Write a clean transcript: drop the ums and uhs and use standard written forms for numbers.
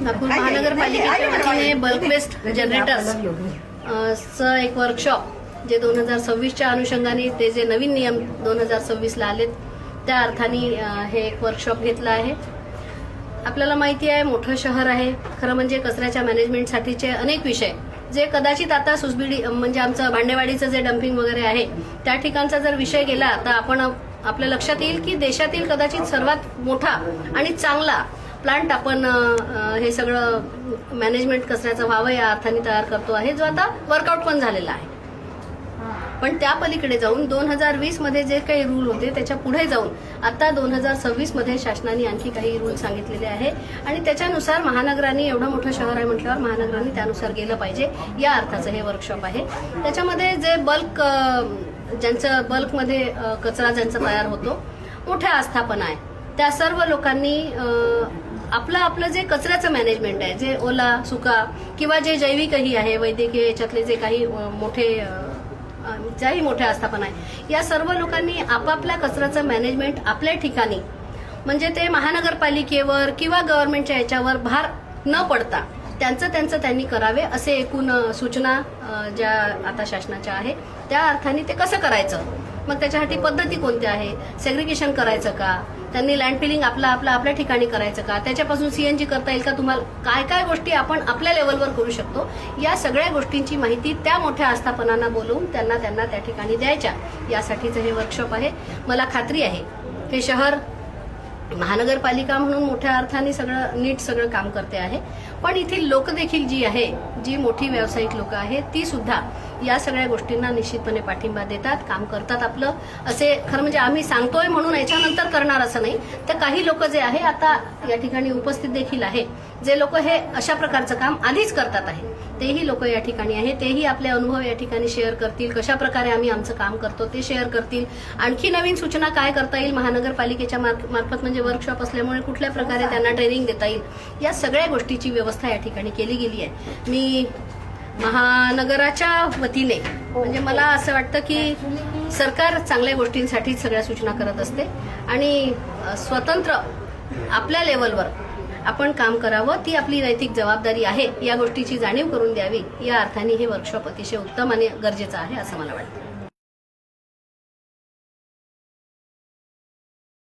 नागपूर महानगरपालिकेच्या वतीने bulk waste generators चं एक वर्कशॉप जे 2026च्या अनुषंगाने ते जे नवीन नियम 2026ला आलेत त्या अर्थाने हे एक वर्कशॉप घेतलं आहे. आपल्याला माहिती आहे मोठं शहर आहे. खरं म्हणजे कचऱ्याच्या मॅनेजमेंटसाठीचे अनेक विषय जे कदाचित आता सुसबिडी म्हणजे आमचं भांडेवाडीचं जे डम्पिंग वगैरे आहे त्या ठिकाणचा जर विषय गेला तर आपण आपल्या लक्षात येईल की देशातील कदाचित सर्वात मोठा आणि चांगला प्लांट आपण हे सगळं मॅनेजमेंट कचऱ्याचं व्हावं या अर्थाने तयार करतो आहे, जो आता वर्कआउट पण झालेला आहे. पण त्या पलीकडे जाऊन 2020 मध्ये जे काही रूल होते त्याच्या पुढे जाऊन आता 2026 मध्ये शासनाने आणखी काही रूल सांगितलेले आहे आणि त्याच्यानुसार महानगरांनी एवढं मोठं शहर आहे म्हटल्यावर महानगरांनी त्यानुसार गेलं पाहिजे या अर्थाचं हे वर्कशॉप आहे. त्याच्यामध्ये जे ज्यांचं बल्कमध्ये कचरा ज्यांचा तयार होतो मोठ्या आस्थापना आहे त्या सर्व लोकांनी आपलं जे कचऱ्याचं मॅनेजमेंट आहे जे ओला सुका किंवा जे जैविकही आहे वैद्यकीय याच्यातले जे काही ज्याही मोठ्या आस्थापना आहे या सर्व लोकांनी आपापल्या कचऱ्याचं मॅनेजमेंट आपल्या ठिकाणी म्हणजे ते महानगरपालिकेवर किंवा गव्हर्नमेंटच्या याच्यावर भार न पडता त्यांचं त्यांनी करावे असे एकूण सूचना ज्या आता शासनाच्या आहे त्या अर्थाने ते कसं करायचं मग त्याच्यासाठी पद्धती कोणत्या आहे सेग्रिगेशन करायचं का त्यांनी लँडफिलिंग आपल्या ठिकाणी करायचं का त्याच्यापासून सीएनजी करता येईल का तुम्हाला काय काय गोष्टी आपण आपल्या लेवलवर करू शकतो या सगळ्या गोष्टींची माहिती त्या मोठ्या आस्थापनांना बोलवून त्यांना त्या ठिकाणी द्यायच्या यासाठीचं हे वर्कशॉप आहे. मला खात्री आहे हे शहर महानगरपालिका म्हणून मोठ्या अर्थाने नीट सगळं काम करते आहे पण इथली लोक देखील जी मोठी व्यावसायिक लोक आहेत ती सुद्धा या सगळ्या गोष्टींना निश्चितपणे पाठिंबा देतात काम करतात. आपलं असे खरं म्हणजे आम्ही सांगतोय म्हणून याच्यानंतर करणार असं नाही तर काही लोक जे आहे आता या ठिकाणी उपस्थित देखील आहे जे लोक हे अशा प्रकारचं काम आधीच करतात आहे तेही लोक या ठिकाणी आहे तेही आपले अनुभव या ठिकाणी शेअर करतील कशा प्रकारे आम्ही आमचं काम करतो ते शेअर करतील. आणखी नवीन सूचना काय करता येईल महानगरपालिकेच्या मार्फत म्हणजे वर्कशॉप असल्यामुळे कुठल्या प्रकारे त्यांना ट्रेनिंग देता येईल या सगळ्या गोष्टीची व्यवस्था या ठिकाणी केली गेली आहे. मी महानगराच्या वतीने म्हणजे मला असं वाटतं की सरकार चांगल्या गोष्टींसाठी सगळ्या सूचना करत असते आणि स्वतंत्र आपल्या लेवलवर आपण काम करावं ती आपली नैतिक जबाबदारी आहे या गोष्टीची जाणीव करून द्यावी या अर्थाने हे वर्कशॉप अतिशय उत्तम आणि गरजेचं आहे असं मला वाटतं.